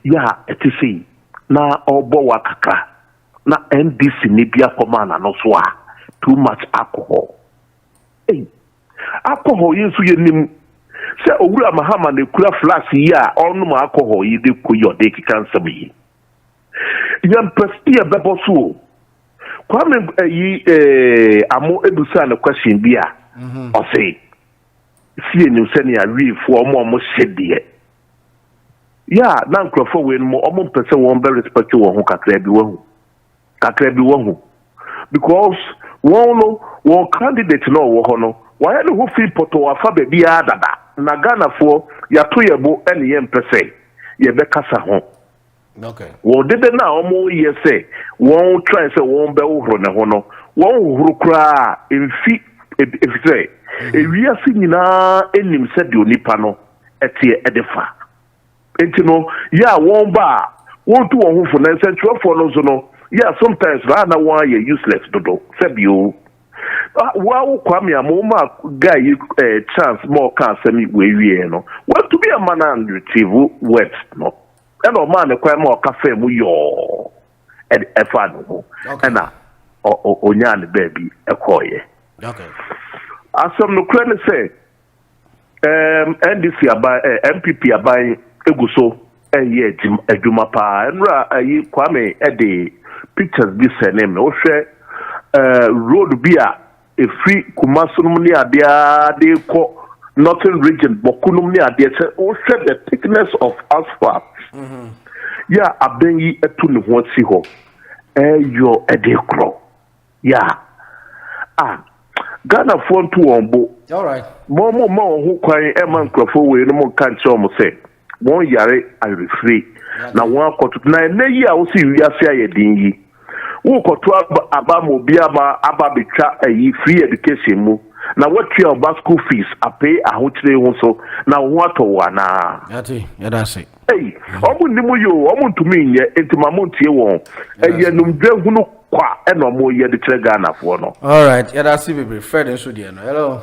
Yeah, etc. Na obo wakaka. Na NDC ni bia komana no so too much alcohol. Hey. Alcohol yesu yenim say owura mahama ne kura flash ya onum alcohol yi de koyode kikansa yi yam pastia beboso Kwame amo ebusa na question bia o say sie ni se ne awi fo omo hyede ya na nkrofo we no omo pese won be respect wo ho kakra bi wo ho because one candidate no wo ho no why no who feel poto afa be bia dada na Ghana for ya to yebo ene ye mpese ye be kasa ho okay wo dede na omo ye say won try say won be uhro ne ho no won uhro kra emfi efise ewiase nyina enim se de onipa no etie edefa enti no ya won ba won tu won ho fo na central for no so no Yeah, sometimes rather why you're useless, dodo. Said you. Wow, Kwame, a moma guy, chance more cancer me we no. Well, to be a man and retrieve words, no. And a man acquire more cafe, yo, and a fan, and Onyan baby, a coy. Okay. As some no credit say, NDC by MPP are buying Eguso, and yet a Jumapa, and Kwame, a day pictures this name, no share. Road beer a free Kumasunumni adia de ko northern region Bokunumni adia say also the thickness of asphalt. Yeah, abenyi etunu wonsi ho. Yo edekro. Yeah. Ghana phone to ombo. All right. Momo who kwan e man krofo we no mo kan che omo say. Won yare I free. Na won akoto na yi a wo si wiase ayedin yi. Who koto aba mo bia ma aba betwa free education mu na what your school fees a pay a hotre ho so na wo atowa na yati yada say hey omu nimu yo omu ntumi nye entima mo ntie won numdwe hunu kwa e no mo ye de kire Ghana fo no. All right, yada say be Fred nso de no.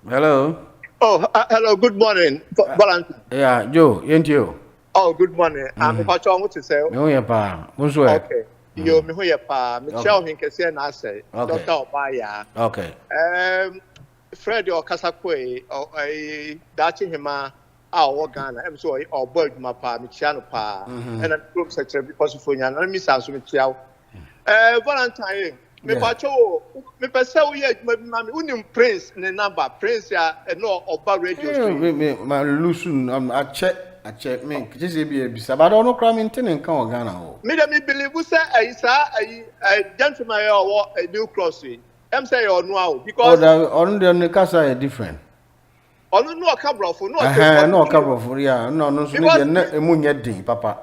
Hello. Oh, hello, good morning. Valentine. Yeah, Joe, yentio. Oh, good morning. I'm Pachong to say. No, yeah, pa. Okay. You me who pa. Michelle Hinkese na say. Okay. Dr. Obaya. Okay. Fred or Kasakwe or a Dachi Hima our Ghana. I'm sorry, or Bird Mapa, Michiano Pa, and a group secretary because of Funya. Let me sound with you. Valentine. Me Pacho, me Pasau yet, Mammy, Union Prince, the number, Prince, and no Oba radio. My Lucian, I check me. Just be a bisa. But I don't know crime in Tin and Ghana. Me believe you say a gentleman or a new crossing. I'm saying or no because on the casa are different. On no cabra for no cabra for yeah no so a munya papa.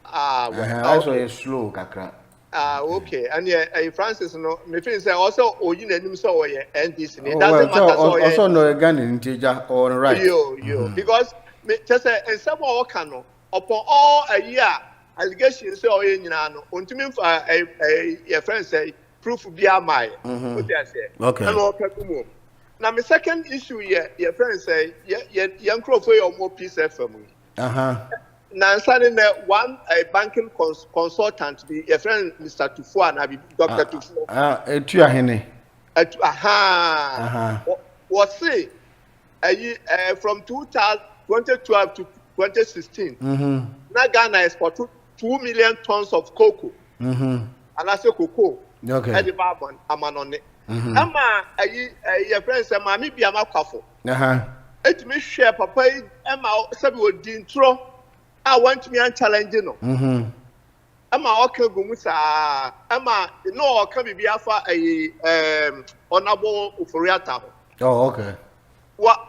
I saw a slow kakra. Okay. And yeah, Francis no me feel say also you name so NDC. It doesn't matter so also no a Ghanaian integer or right. Yo because just say and some more cano upon all a year allegations say you know untimi a friend say proof be my okay and now my second issue here your friend say young crow for your more peace FM now starting one a banking consultant be your friend Mr. Tufo and I be Dr. Tufo etua hene what say from 2012 to 2016 na Ghana export 2 million tons of cocoa and I say cocoa okay at the Barbon Amanone ama your friend say mami bi amakwafo it me share papa ama sabi odi ntro I want me and challenge no ama okay go mu sa ama no can be afa honorable Uforiata oh okay wa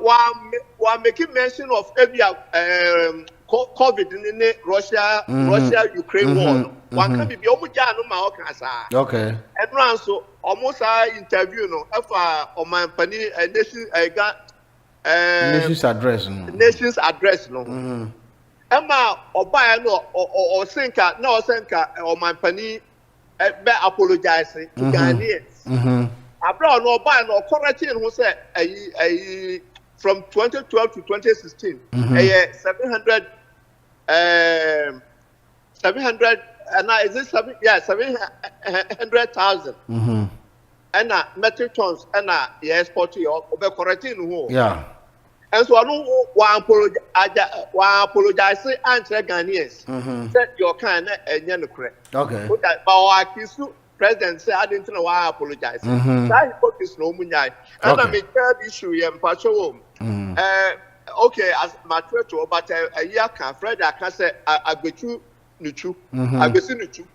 making mention of COVID in Russia Ukraine war one can be omuja no ma oka sa okay and run so almost interview no afa o man pani nation's address no Emma oba no o senka na o senka o man pani be apologize to Ghanaians abroad no buy no correcting who say from 2012 to 2016 700 and is it 700,000 and metric tons and export to be correcting who yeah and so I don't apologize and Ghanaians said your kind and correct okay but our president said I didn't know why I apologize. That is no munyai. And I make third issue here, Pacho. Okay, as my church, but a year can Fred, I can say I go to Nuchu. I go to Nuchu.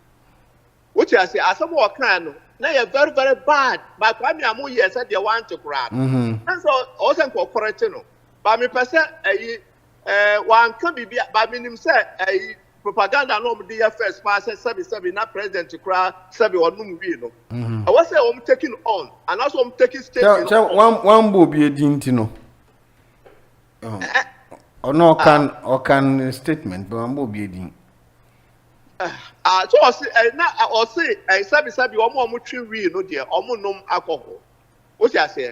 Which I say, as someone can, now you're very, very bad. But when you are here, said you want to grab. And so also correcting. But me person, one can be by minimum said propaganda no be first pass sabi na president to cry sabi or no movie no I was say I'm taking on and also I'm taking statement one bo be edinti no or no can statement but one bo be edin So I say, sabi, omo tree no dear, omo nom alcohol. What you say?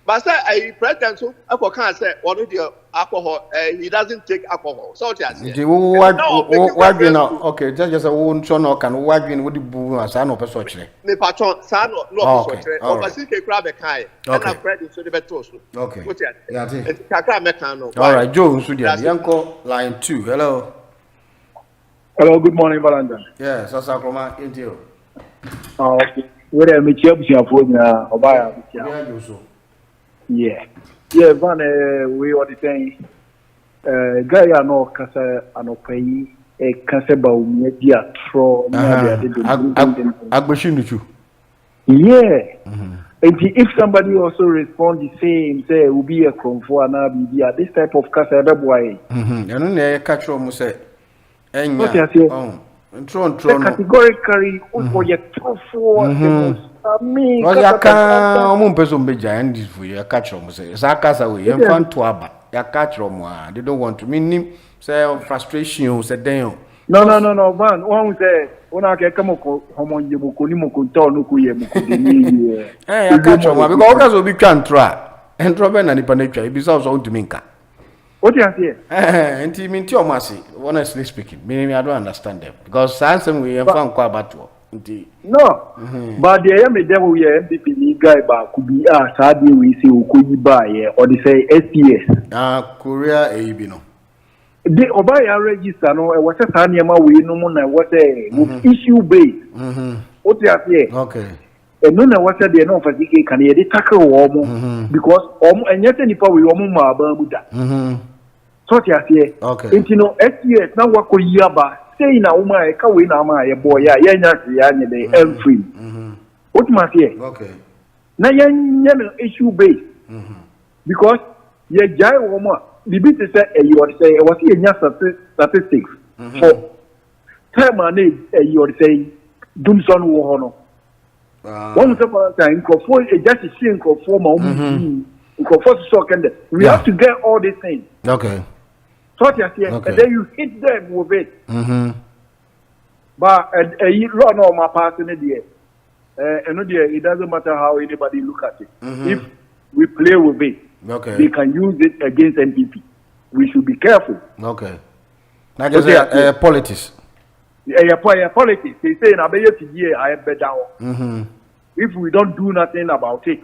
But say, president so I can say, one of the alcohol, he doesn't take alcohol. So what you say? What you know? Okay, just a one son or can what you would do as an opera such. Me patron, son, no, oversee a crab a kai, and a credit to the betos. Okay. What you say? Kaka mecano. All right, Joe, Yanko, line 2. Hello. Hello, good morning, Valentine. Yes, that's our command into you. Oh, okay. Where am I? Obaya. Yeah. Yeah, Van, we are the same. Guy, I know, Casa, and Opay, a Casaba, media, throw, Agbashinu. Yeah. And if somebody also respond the same, say, will be a confor and be this type of Casa, boy. And then they catch on, say. Categorically, for your true for me. I can't person be giant for your catch on, say, Sakasa, we have fun to Abba, your catch on. They don't want to mean him, say, frustration, say, damn. No, man. One say, when I get come home, you will no kuye. Hey, I catch on because we can't try. And Robin and the Panetra, besides all to Minka. What do you say? And you mean to your mercy, honestly speaking, meaning I don't understand them because Sansom we have found quite bad. No, but the devil MPP guy back could be asked how do we see who could buy or they say SPS. Korea Abino. The Obaya register no was a Tanyama we no more what a issue based. What do you say? Okay. And none of what they know for the can they tackle Omo because and yet any power we Omo Bermuda. So you say, okay. And you know, SPS now what could yaba say na Uma a win ama a boy, yan free. What must say? Okay. Now yan issue based because ye jai Oma, the bit is you would say, was here statistics for time and you would say, Doomson Wohono. One time, just a sink of former we have to get all these things. Okay. So you see, and then you hit them with it. But you run on my part in the day. And it doesn't matter how anybody look at it. If we play with it, they can use it against NPP. We should be careful. Okay. Not just politics. Politics. They say, I have better. If we don't do nothing about it,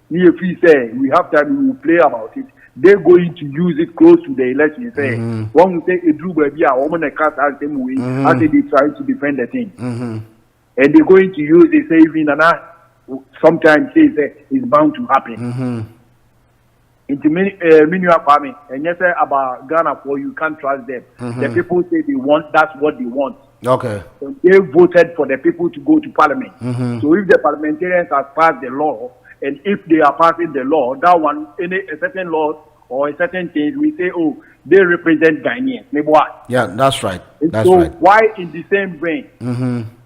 if we say we have time, we will play about it. They're going to use it close to the election. Say one will say a Drew baby, a woman a cast as them way as they try to defend the thing, and they're going to use it. Say even sometimes say it's bound to happen. Into many farming, and yes, about Ghana for you can't trust them. The people say they want that's what they want. Okay. So they voted for the people to go to parliament. So if the parliamentarians have passed the law. And if they are passing the law, that one, a certain law or a certain thing, we say, oh, they represent Ghanaians. Yeah, that's right. That's so right. Why in the same vein,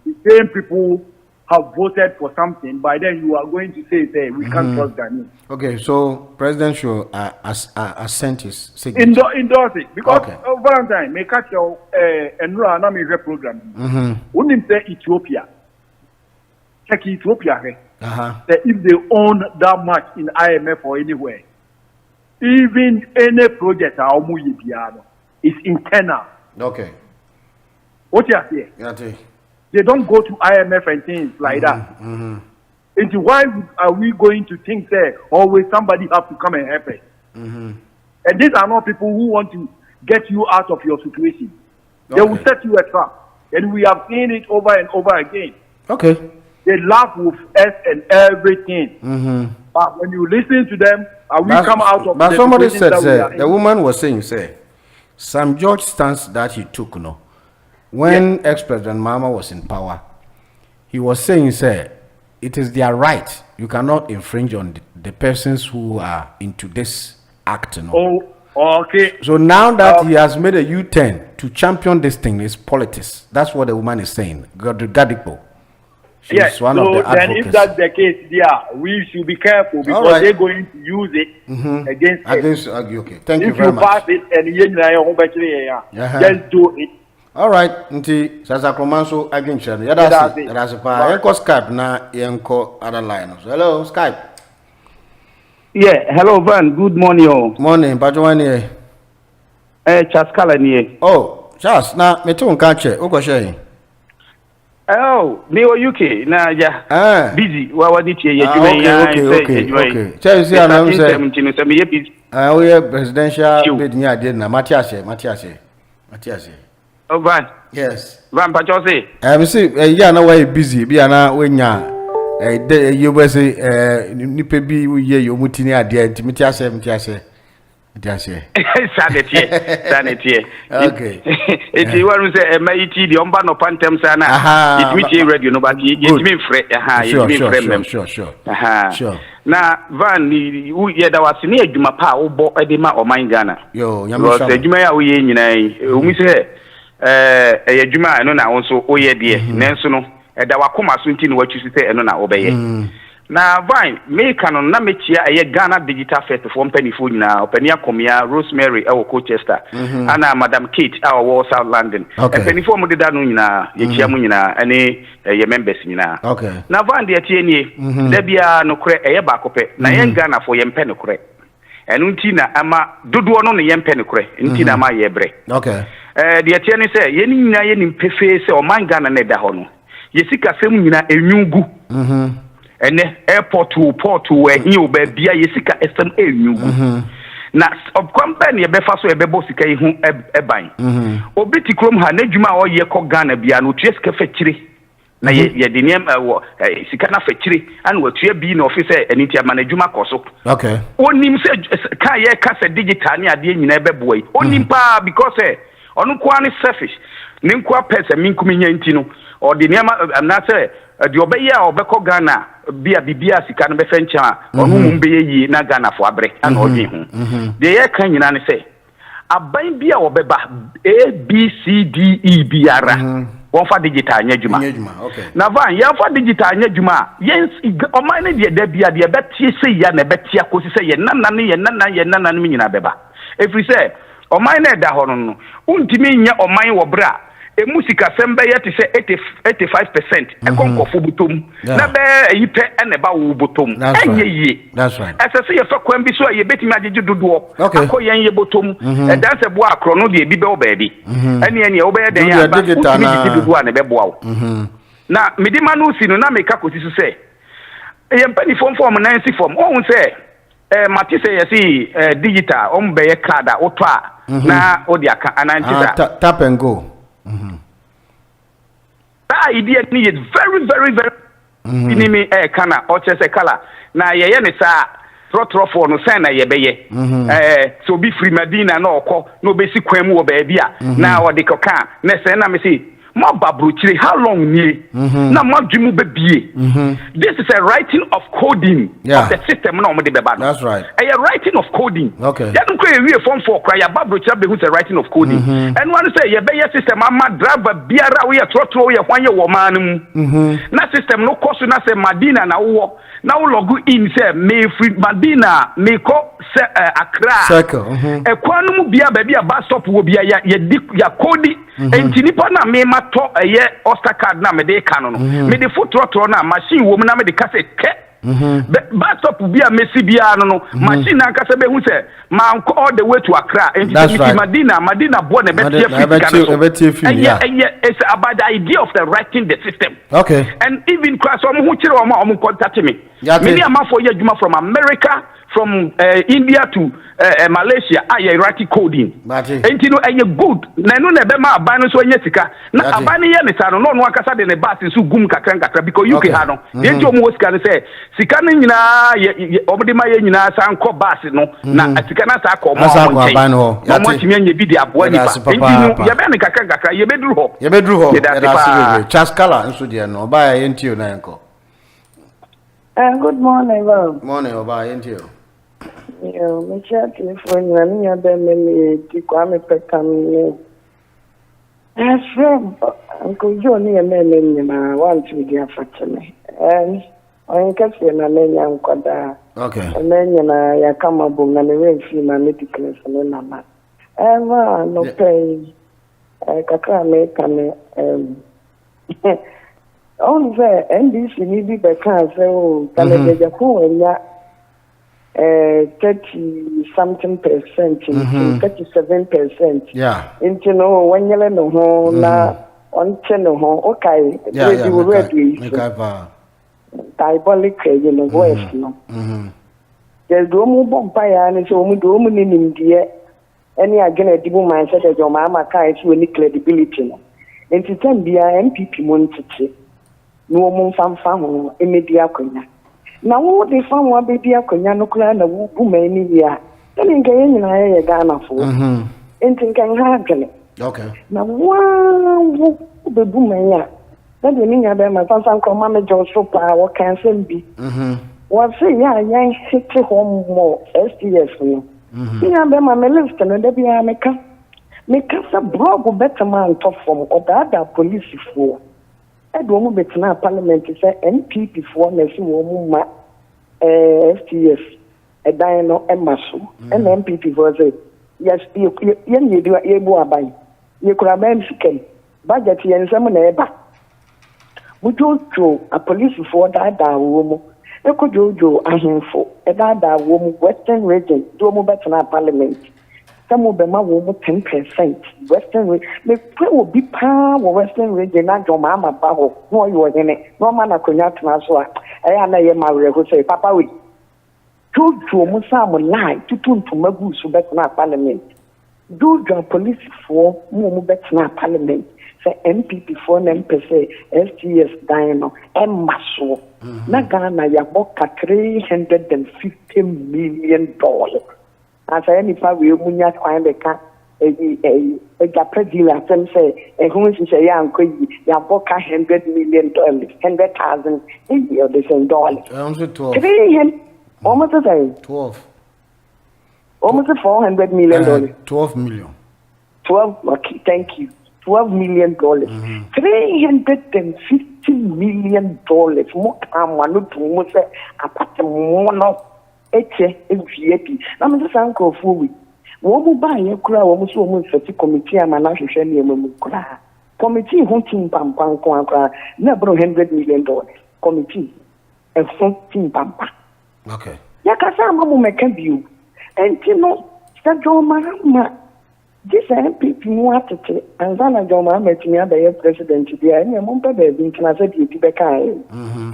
the same people have voted for something, by then you are going to say we can't trust Ghanaians. Okay, so President should assent his signature. Endorse it. Because Valentine, may catch your Enroa program. Wouldn't say Ethiopia. Check Ethiopia. That if they own that much in IMF or anywhere, even any project is internal. Okay. What you say? They don't go to IMF and things like that. And why are we going to think that always somebody have to come and help us? And these are not people who want to get you out of your situation. They will set you a trap. And we have seen it over and over again. Okay. They laugh with us and everything. But when you listen to them, we come out of but somebody said, the woman was saying, Sam George stance that he took, when ex-president Mama was in power, he was saying, it is their right. You cannot infringe on the persons who are into this act, okay. So now that he has made a U-turn to champion this thing, is politics. That's what the woman is saying. Gadipo. Yes, one of the advocates. If that's the case, we should be careful because they're going to use it against us. Okay, thank you very much. If you pass it and just do it. All right, nti sasa kromanso aginchano. Yadasi pa. Yenko Skype na yenko other line. Hello, Skype. Yeah, hello Van. Good morning. Morning, Pajwani. Charles Kalani. Oh, Charles, na me too nkache. Uko shey. Oh, me o UK na ja. Busy. Wa wadi tie ye Okay. Charles ya na mse. Oh yeah, presidential bid nya dey na Matiase. Oh, Van. Yes. Van Pachose. Me see ya na why busy bi ana wenya you be say nipa bi ye yo mutini ade anti Matiase. Sanity. Okay. If you want to say MIT the umba no pantem sana. It which radio no but it mean Sure. Sure. Na Van ni ye da wase ne adwuma pa wo bo edema o man Ghana. Yo, nyame sha. Adwuma ya wo ye nyina yi. Umi se adwuma no na wo so wo ye de. Nenso no da wakoma so nti no watwisi se eno na wo be ye. Na Vine me kanon na mechia Ghana Digital Festival mpanifo nyina opania komia Rosemary ewo Colchester ana Madam Kate awo South London mpanifo mo deda no nyina yechia mu nyina ene ye members nyina na Vine de tie nie da bia no kore ba kope na ye Ghana fo ye mpe no kore enu nti na ama dodo no ye mpe no kore nti na ma ye bre de tie ne se ye ni nyina ye ni mpefe se o man Ghana na da ho no ye sika sem nyina enyugu ene airport to port where he obe bia yesika SM enyugu na company be fa so e be bo sika yi hu eban obi ti krom ha na dwuma o ye ko Ghana bia no tue sika fachiri na ye de nem sika na fachiri an watue bi na office eniti ama na dwuma koso onim se ka ye ka se digital ni ade nyina e be boy onim pa because onu kwa ni selfish ni nkwa pesa minkumi nya ntino o de nem na se de obeya obeko Ghana bia sika no be fencha onu mu be yi na Ghana fo abre ana odwi hu de ye kan nyina ne se aban bia obeba ABCDE biara won fa digital nyadwuma na van ya fa digital nyadwuma yes o man ne de bia de betie se ya na betie akosi se ye nana no nyina beba efri se o man ne da ho no untimi nya o man wo bra musika sembe yeti se 85% ekonkofo butom na be yipe ene ba wo butom enye that's right asese ye fa kwan bi so ye betimi agege dodo akoyen ye butom danse bo akro no de bi be obabi ene wo be den ya ba utimi dodo a ne be boawo na medima no si no na meka kosi so se ye mpani form nancy form ohun se matise ye si digital be ye card a oto a na odi aka anantisa tap and go that idea is very inimi kana o chese kala na ye ne sa trotro for no sen na ye beye so bi free Medina na okọ no be si kwan mu wo ba bia na o de koka na se na me si mo babrochire how long nie na mo dwemu be bie this is a writing of coding of the system na mo de be ba no that's right a writing of coding ya no kwe wie form for kra ya babrochire be who is a writing of coding and one say ye be ye system ama driver biara we trotro we hwan ye wo man mu na system no cost na say Madina na wo na wo log in say me free Madina me ko se Accra circle kwanu mu bia ba bia bus stop wo bia ya coding enti nipa na me mato ye Oyster card na me de ka no me de footro na machine wo mu na me de ka se ke bus stop bia mesi bia no machine na ka se be hu se man all the way to Accra enti Madina bo na be tie it's about the idea of the writing the system and even class om hu kire om contact me me am for ye adwuma from America from India to Malaysia I write coding enti no good na no na be ma aban so anya sika na aban ye ne sa no no akasa de ne bus so gum kakra because UK ha no enti o mo sika ne say sika no nyina obde ma ye nyina san ko bus no na sika na sa ko mo mo timi anya bi de aboa nipa enti no ye be ne kakra ye beduru ho Chaskala nso de no ba ya enti o na enko good morning ma'am morning oba enti o yo me chat phone na mi ade me ti kwa me pekam from Uncle John ye me na want to be afatene and on kase na me nya nkwada me nya na ya kama bum na me remfi na medical so na ma no pay kakra me kame on the NDC ni bi be kan say o kale de ko enya 30 something percent, 37%. Yeah. Into no one yellow no ho na on channel ho okay. Yeah, diabolic you know voice no. There's do mu bompire and so mu do mu nim die any again a dibu mindset that your mama kai to any credibility no. Into time bia MPP mo ntete no mo famfa ho emedia konya. Na wo de fa wo bebi akonya no kula na wo bu mani ya tani nka yen na ye Ghana fo enti nka ha gele okay na wo be bu mani ya da de nya be ma san ko ma me jo so pa wo kan sem bi wo se ya yan hiti ho mo SDS no nya be ma me list no da bia me ka sa blog better man top from oda police fo do mu betina parliament say MPP for na si wo mu ma STS edan no emaso and MPP for say yes ye do ye bu aban ye kura ban sikem budget ye nsem na eba mu jojo a police for da wo mu e ko jojo ahemfo da wo mu western region do mu betina parliament some of them are 10%. Western me will be power Western region and your mama baho. No, you are in it. No man, I could not answer. I am my who say, Papa, we told you Musam lie to tune to Magu so bet not parliament. Do your police for Mumu bet not parliament. Say MPP for them per se, STS Dino, and Maso. Nagana Yaboka $350 million. As I any part we munya kwan beka dealer them say who is say ya boka $100 million, 100,000 or the same dollar. 12. Almost the same. 12. Almost $400 million. 12 million. 12. Okay, thank you. $12 million. $350 million. More no to say apart from eche evieti na me san ko fu wi wo mu ba ye kura wo mu so mu seti committee ama na hwehwe ne mu kura committee ho tin pampan ko akura na bro $100 million committee e fo tin pampa okay ya ka sa ma mu meka biu enti no sa jo mama this MPP mu atete anzana jo mama timi abaye president dia ne mo mpa ba bi ntina sa di be kai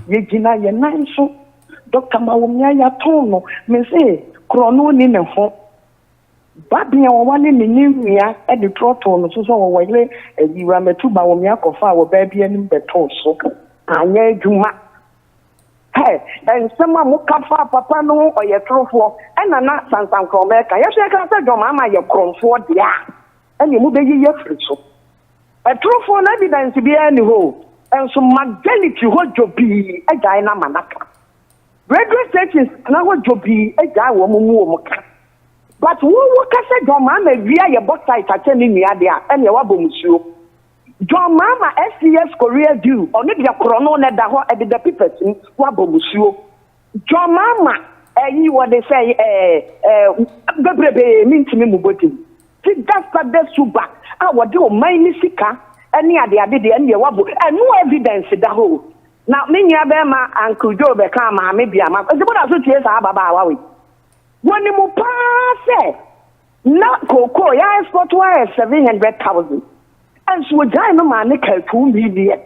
ye gina ye nan so Dr. Mawumia ya tono me say krono ni ne ho babia wo wane ni nwia e de trotto no so wo wele yiwa metu Mawumia kofa wo ba bia ni beto so anya adwuma hey en sama mu kafa papa no oye trofo e na sansan kromeka ye se ka sa joma ma ye kromfo dia ene mu be yi yefri so e trofo na evidence bia ni ho en so magality ho jobi e gai na manaka radio stations na wo jobi e ja wo mu ka but wo ka se jo ma via ye boxsite atemi nua de a ene wa bomusuo jo ma SCS Korea due oni de krono na da ho e de pipetin wa bomusuo jo ma eyi wo de say bebrebe mintimi mu boti ti that's suba a wo de o man ni sika ene ade de ene wa bo no evidence da ho. Now, many of them are Uncle Joe become maybe a man. What I should say, Baba, we. When you pass, not cocoa, I export 700,000. And so, I man, 2 million.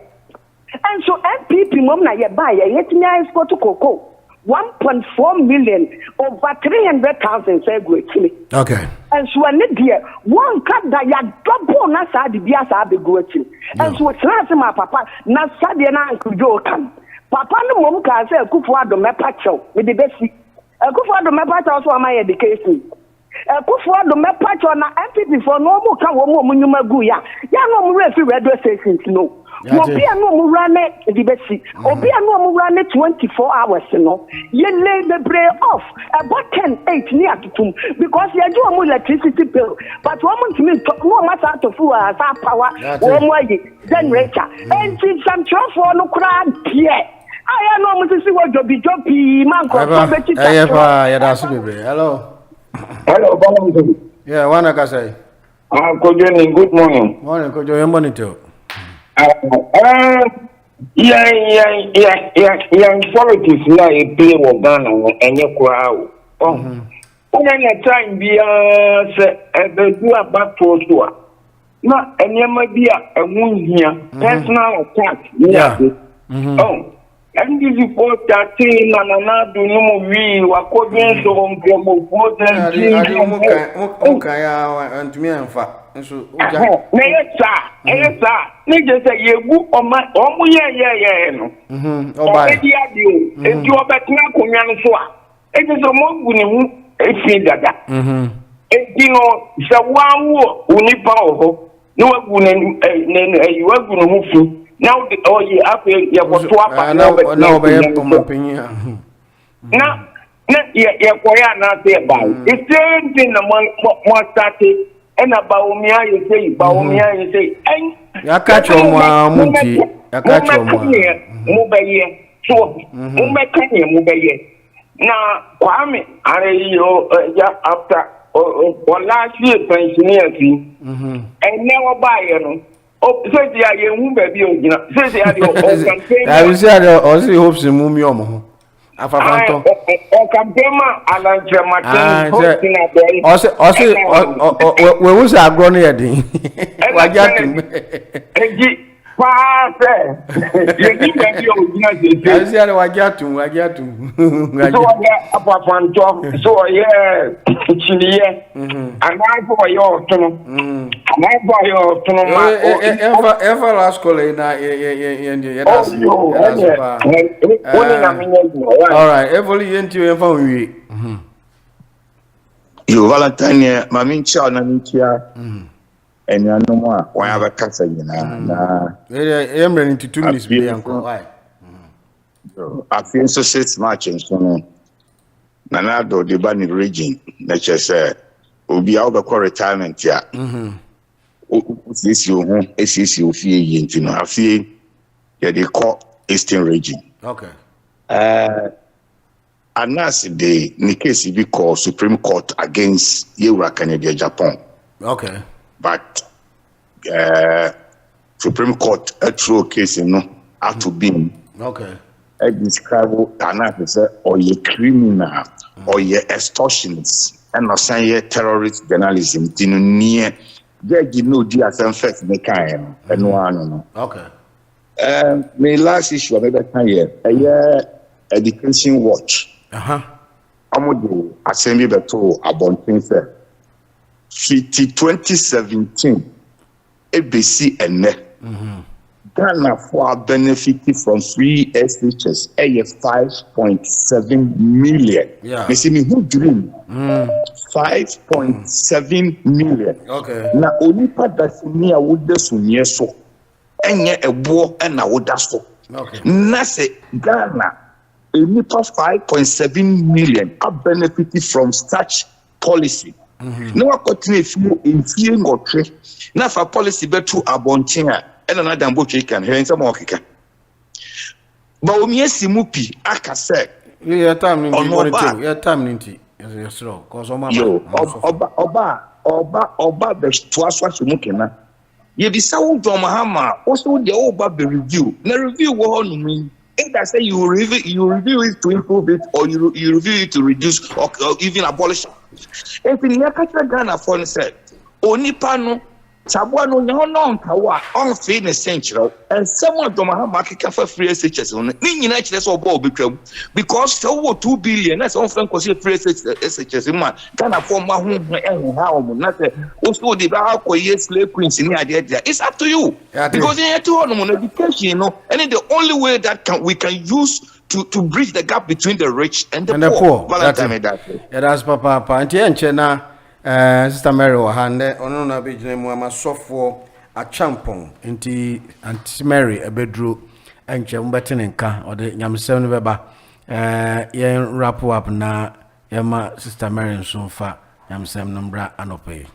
And so, MPP, Mona, you buy a yet me export to cocoa 1.4 million over 300,000. Say, okay. And so, I need here one cut that you double Nasa, the Biasa, the Gochi. And so, it's not my papa, Nasa, the Uncle Joe can. Papa, no one can say, Kufuado Mepacho with the best. Kufuado Mepacho also my education. Kufuado Mepacho na MPP for no more can one more Munumaguya. Ya no more radio stations, no. Obi anu mu rane the best. Obi anu mu rane 24 hours no. Ye lay the break off about 10-8 near to because you do mu electricity bill. But one to me no matter to full as power one way generator. And some transfer no crowd here. I know to see what jobi man ko. Hello. Hello, yeah, one I can say. Kojo, good morning. Morning, Kojo. Your monitor. Yeah, politics now you play with Ghana and your crowd. When time be do a back for sure. Not any idea a wound here. Personal attack. Yeah. Oh. And this is what that thing and another no we were coding so on okay, and to me, in fact, so yes, sir. Need say you book on my yeah. No. Oh, by the idea. If you are back now, come on, so it is a more good that. You know, so one who power. No one you are going to move. Now the after you got to up now by my opinion. Now not there by. It's same thing more started and about me you say I catch your munti. I catch your mobile so mobile now Kwame after last year pensioner fee and never buy oh, so they are young baby. So they are your campaign. I will say, also hopes to move your mom. Afafanto. O campaign, Alan Jamatin, also, we was a grown heading. I get so yeah, and I for your and I for your ever last colleague. All right, every into every you Valentine, Mamin Chow, Namitia. And you know more. Why have a cancer? Na. I'm running to 2 minutes. Why? I feel so 6 matches. So, Nanado the Bani region. That just say, will be out of retirement. Yeah. This you is you feel you know. I feel yeah they call Eastern region. Okay. And that's the case be called Supreme Court against Euro Canada Japan. Okay. But Supreme Court through case have to be okay. Describe Ghana as or a criminal or a extortionist and not say terrorist journalism. Near you know the first make and one. Okay. My last issue about education watch. I'm do assembly beto about things there. 2017 ABC and Ghana for benefiting from free SHS 5.7 million. Yeah. You see me who dream 5.7 million. Okay. Now only part that's near would the sunye so enye ebo and would so. Okay. Na say Ghana a nipa 5.7 million are benefiting from such policy. No one continue in feeling or trick. Now for policy better abonching and another boat can hear some more kicker. But when you see Mupi, I can say, yeah, time in the yeah, time in tea. Yes, cause Oba best to us what you mukina. You be so from Mahama, also the Oba be review. The review will mean. If I say you review it to improve it, or you review it to reduce or even abolish it. If in Yakata Ghana, for instance, Onipano, Sabuano, no, Kawa, on feeding central, and someone to Mahamaki for free SHS on it. Meaning, that's all ball because so 2 billion, that's often considered free SHS in man. Ghana for my home and how not also the Bahaco, yes, slave queens in the idea. It's up to you because you have to on education, you know, and it's the only way that we can use to bridge the gap between the rich and the poor. That's Papa. And Chena, Sister Mary Ohande, Onona Bijane Muama Sofo, a champon, Auntie Mary, a bedroom, and Chambertinenka, or the Yam7 Beba, Yen wrap up na Yama Sister Mary and Sofa, Yam7 Numbra, and Opay.